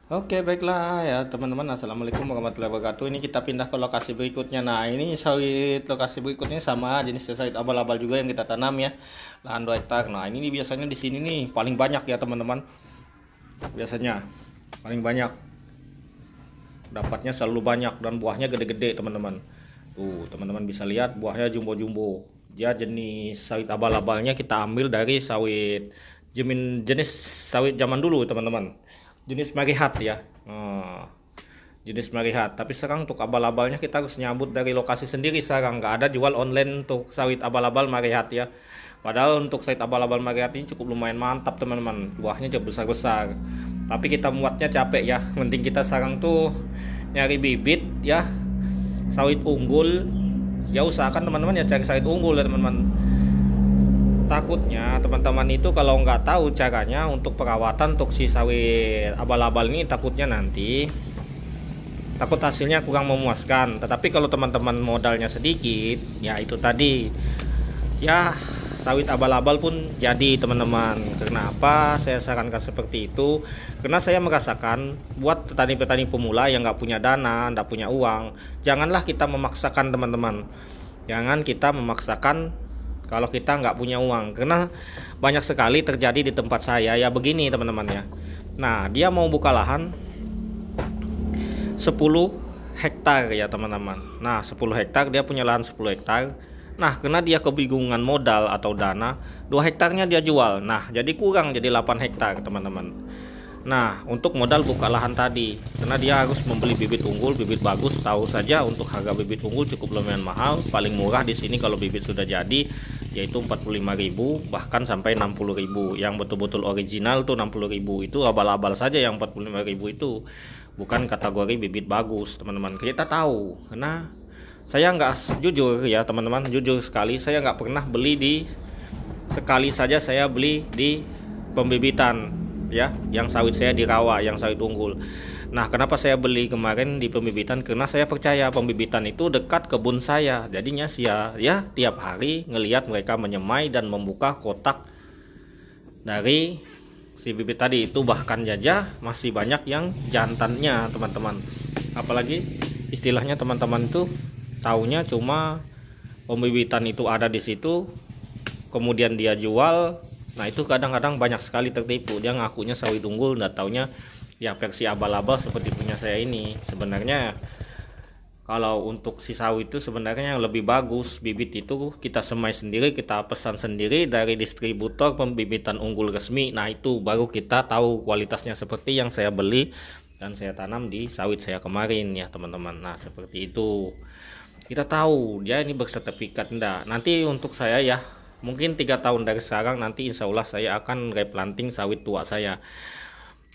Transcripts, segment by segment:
Oke, baiklah ya teman-teman. Assalamualaikum warahmatullahi wabarakatuh. Ini kita pindah ke lokasi berikutnya. Nah, ini sawit lokasi berikutnya sama jenis sawit abal-abal juga yang kita tanam ya. Lahan 2 hektar. Nah, ini biasanya di sini nih paling banyak ya teman-teman. Biasanya paling banyak. Dapatnya selalu banyak dan buahnya gede-gede teman-teman. Tuh, teman-teman bisa lihat buahnya jumbo-jumbo. Dia jenis sawit abal-abalnya kita ambil dari sawit jenis sawit zaman dulu teman-teman, jenis marihat ya. Jenis marihat, tapi sekarang untuk abal-abalnya kita harus nyambut dari lokasi sendiri. Sekarang nggak ada jual online untuk sawit abal-abal marihat ya. Padahal untuk sawit abal-abal marihat ini cukup lumayan mantap teman-teman, buahnya cukup besar-besar, tapi kita muatnya capek ya. Mending kita sekarang tuh nyari bibit ya, sawit unggul ya. Usahakan teman-teman ya cari sawit unggul ya teman-teman. Takutnya teman-teman itu kalau nggak tahu caranya untuk perawatan untuk si sawit abal-abal ini, takutnya nanti takut hasilnya kurang memuaskan. Tetapi kalau teman-teman modalnya sedikit ya, itu tadi ya, sawit abal-abal pun jadi teman-teman. Kenapa saya sarankan seperti itu? Karena saya merasakan buat petani-petani pemula yang nggak punya dana, nggak punya uang, janganlah kita memaksakan teman-teman. Jangan kita memaksakan kalau kita nggak punya uang, karena banyak sekali terjadi di tempat saya ya begini teman-teman ya. Nah, dia mau buka lahan 10 hektar ya teman-teman. Nah, 10 hektar, dia punya lahan 10 hektar. Nah, karena dia kebingungan modal atau dana, 2 hektarnya dia jual. Nah, jadi kurang jadi 8 hektar teman-teman. Nah, untuk modal buka lahan tadi, karena dia harus membeli bibit unggul, bibit bagus. Tahu saja untuk harga bibit unggul cukup lumayan mahal. Paling murah di sini kalau bibit sudah jadi yaitu 45.000 bahkan sampai 60.000. Yang betul-betul original tuh 60.000. Itu abal-abal saja yang 45.000 itu. Bukan kategori bibit bagus, teman-teman. Kita tahu, karena saya nggak, jujur ya teman-teman, jujur sekali, saya nggak pernah beli di, sekali saja saya beli di pembibitan ya, yang sawit saya di rawa, yang sawit unggul. Nah, kenapa saya beli kemarin di pembibitan? Karena saya percaya pembibitan itu dekat kebun saya. Jadinya saya ya tiap hari ngelihat mereka menyemai dan membuka kotak dari si bibit tadi itu. Bahkan jajah masih banyak yang jantannya teman-teman. Apalagi istilahnya teman-teman itu taunya cuma pembibitan itu ada di situ, kemudian dia jual. Nah, itu kadang-kadang banyak sekali tertipu. Dia ngakunya sawit unggul, nggak taunya ya versi abal-abal seperti punya saya ini. Sebenarnya kalau untuk si sawit itu sebenarnya yang lebih bagus bibit itu kita semai sendiri, kita pesan sendiri dari distributor pembibitan unggul resmi. Nah, itu baru kita tahu kualitasnya seperti yang saya beli dan saya tanam di sawit saya kemarin ya teman-teman. Nah, seperti itu kita tahu dia ini bersertifikat enggak. Nanti untuk saya ya, mungkin 3 tahun dari sekarang nanti insya Allah saya akan replanting sawit tua saya,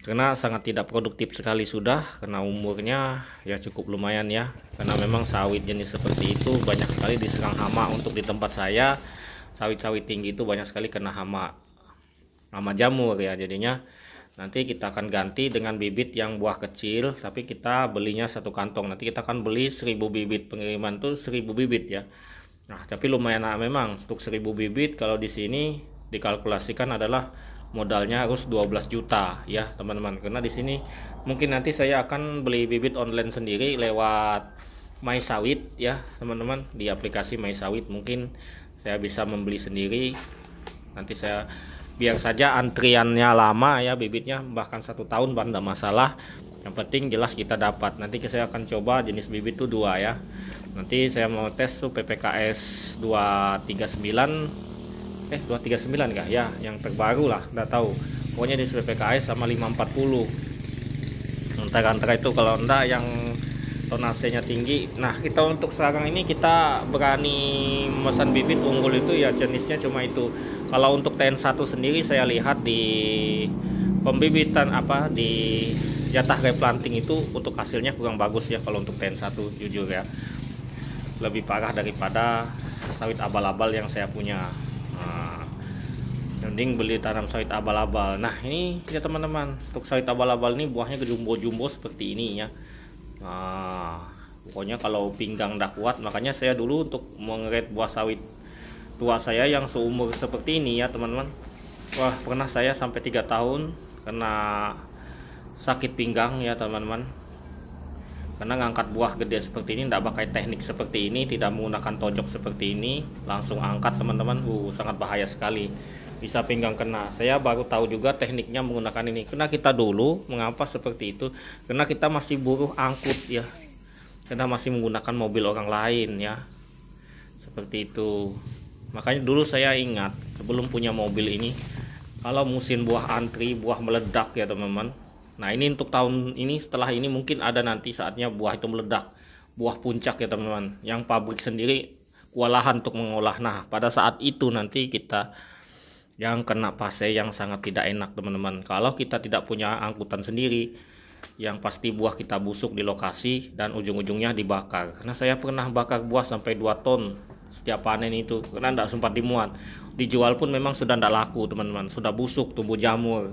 karena sangat tidak produktif sekali sudah, karena umurnya ya cukup lumayan ya. Karena memang sawit jenis seperti itu banyak sekali diserang hama. Untuk di tempat saya sawit-sawit tinggi itu banyak sekali kena hama, hama jamur ya. Jadinya nanti kita akan ganti dengan bibit yang buah kecil, tapi kita belinya 1 kantong. Nanti kita akan beli 1000 bibit, pengiriman tuh 1000 bibit ya. Nah, tapi lumayan memang untuk 1000 bibit kalau di sini dikalkulasikan adalah modalnya harus 12 juta ya teman-teman. Karena di sini mungkin nanti saya akan beli bibit online sendiri lewat My Sawit ya teman-teman. Di aplikasi My Sawit mungkin saya bisa membeli sendiri. Nanti saya biar saja antriannya lama ya, bibitnya bahkan 1 tahun tidak masalah. Yang penting jelas kita dapat. Nanti saya akan coba jenis bibit itu 2 ya. Nanti saya mau tes tuh PPKS 239 239 kah ya, yang terbaru lah, nggak tahu. Pokoknya di PPKS sama 540 antara itu, kalau enggak yang tonasenya tinggi. Nah, kita untuk sekarang ini kita berani memesan bibit unggul itu ya jenisnya cuma itu. Kalau untuk TN1 sendiri saya lihat di pembibitan di jatah replanting itu untuk hasilnya kurang bagus ya. Kalau untuk TN1 jujur ya, lebih parah daripada sawit abal-abal yang saya punya. Mending beli tanam sawit abal-abal. Nah, ini ya teman-teman, untuk sawit abal-abal ini buahnya jumbo-jumbo seperti ini ya. Nah, pokoknya kalau pinggang dah kuat, makanya saya dulu untuk mengerit buah sawit tua saya yang seumur seperti ini ya teman-teman, wah pernah saya sampai 3 tahun kena sakit pinggang ya teman-teman, karena ngangkat buah gede seperti ini tidak pakai teknik seperti ini, tidak menggunakan tojok seperti ini, langsung angkat teman-teman. Sangat bahaya sekali, bisa pinggang kena. Saya baru tahu juga tekniknya menggunakan ini, karena kita dulu mengapa seperti itu, karena kita masih buruh angkut ya, karena masih menggunakan mobil orang lain ya, seperti itu. Makanya dulu saya ingat sebelum punya mobil ini, kalau musim buah antri, buah meledak ya teman-teman. Nah ini untuk tahun ini, setelah ini mungkin ada nanti saatnya buah itu meledak, buah puncak ya teman-teman, yang pabrik sendiri kewalahan untuk mengolah. Nah pada saat itu nanti kita yang kena fase yang sangat tidak enak teman-teman. Kalau kita tidak punya angkutan sendiri, yang pasti buah kita busuk di lokasi dan ujung-ujungnya dibakar. Karena saya pernah bakar buah sampai 2 ton setiap panen itu, karena tidak sempat dimuat. Dijual pun memang sudah tidak laku teman-teman, sudah busuk, tumbuh jamur.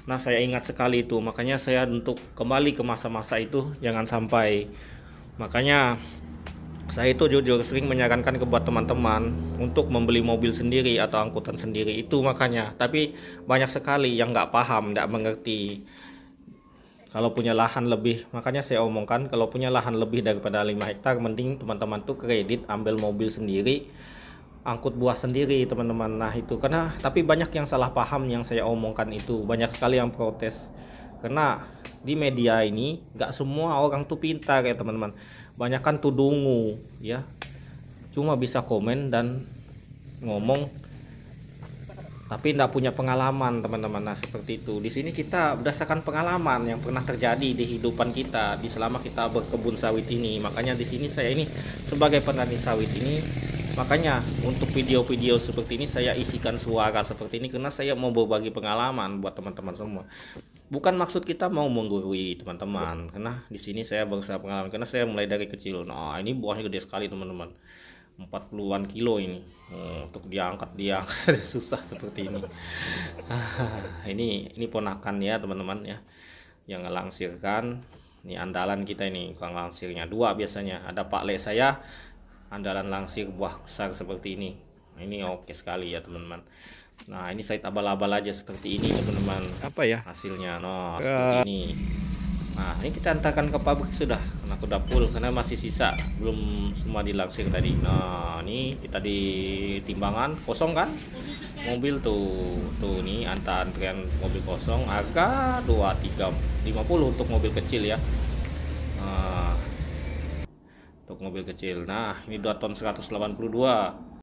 Nah saya ingat sekali itu, makanya saya untuk kembali ke masa-masa itu jangan sampai. Makanya saya itu jujur sering menyarankan ke buat teman-teman untuk membeli mobil sendiri atau angkutan sendiri itu, makanya tapi banyak sekali yang nggak paham, nggak mengerti. Kalau punya lahan lebih, makanya saya omongkan, kalau punya lahan lebih daripada 5 hektar, mending teman-teman tuh kredit, ambil mobil sendiri, angkut buah sendiri teman-teman. Nah itu karena, tapi banyak yang salah paham yang saya omongkan itu, banyak sekali yang protes. Karena di media ini nggak semua orang tuh pintar ya teman-teman, banyak kan tuh dungu ya, cuma bisa komen dan ngomong tapi tidak punya pengalaman teman-teman. Nah seperti itu, di sini kita berdasarkan pengalaman yang pernah terjadi di kehidupan kita di selama kita berkebun sawit ini. Makanya di sini saya ini sebagai petani sawit ini, makanya untuk video-video seperti ini saya isikan suara seperti ini, karena saya mau berbagi pengalaman buat teman-teman semua. Bukan maksud kita mau menggurui teman-teman, karena di sini saya berusaha pengalaman, karena saya mulai dari kecil. Nah ini buahnya gede sekali teman-teman, 40-an kilo ini. Untuk diangkat dia susah seperti ini. ini ponakan ya teman-teman ya, yang ngelangsirkan. Ini andalan kita ini, tukang langsirnya 2 biasanya. Ada Pak Le saya, andalan langsir buah besar seperti ini. Ini oke sekali ya teman-teman. Nah ini sait abal-abal aja seperti ini teman-teman, apa ya hasilnya. No seperti ini. Nah ini kita antarkan ke pabrik sudah, karena udah full, karena masih sisa belum semua dilangsir tadi. Nah ini kita di timbangan kosong kan mobil tuh nih, antrian mobil kosong harga 2350 untuk mobil kecil ya. Nah, untuk mobil kecil. Nah ini 2 ton 182.